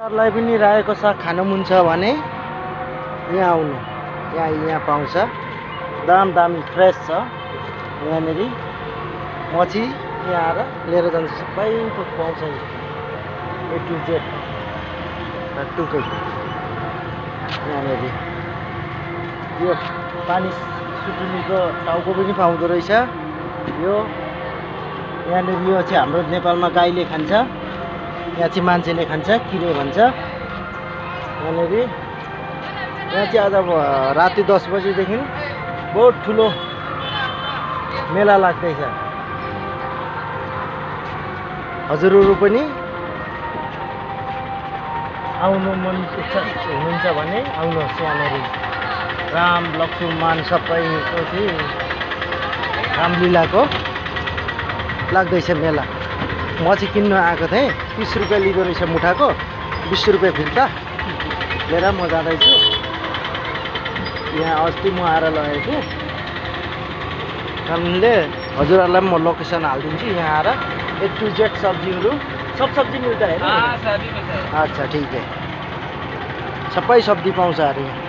लाई पनि रायोको साग खानु मन छ भने यहाँ आउनु। यहाँ पाउँछ। दामी फ्रेस छ। यहाँनिर मछि यहाँ आएर लिएर जान्छ। सबै थोक पाउँछ। A to Z टुकै यहाँनिर यो पानी सुटुनीको टाउको पनि पाउँदो रहेछ। यो यहाँनिर यो चाहिँ हाम्रो नेपालमा गाईले खान्छ। यहाँ चाहिँ मान्छेले खान्छ, किरे भन्छ। यहाँनिर यहाँ चाहिँ आज राति 10 बजेदेखि बहुत ठुलो मेला लाग्दैछ। हजुरहरू पनि आउनु मन इच्छा हुनुहुन्छ भने आउनुहोस्। यहाँनिर राम लक्ष्मण सबैको चाहिँ रामलीलाको लाग्दैछ मेला। म चाहिँ किन्न आएको थिएँ। 30 रुपियाँ लिँदो रहेछ मुठाको, 20 रुपियाँ फिर्ता लिएर म जाँदैछु। यहाँ अस्ति म आएर लगेको कारणले हजुरहरूलाई म लोकेसन हालिदिन्छु। यहाँ आएर A to Z सब्जीहरू सब सब्जी मिल्छ हैन? हाँ, सभी मिलता है। अच्छा ठीक है। सबै सब्जी पाउँछ अरे यहाँ।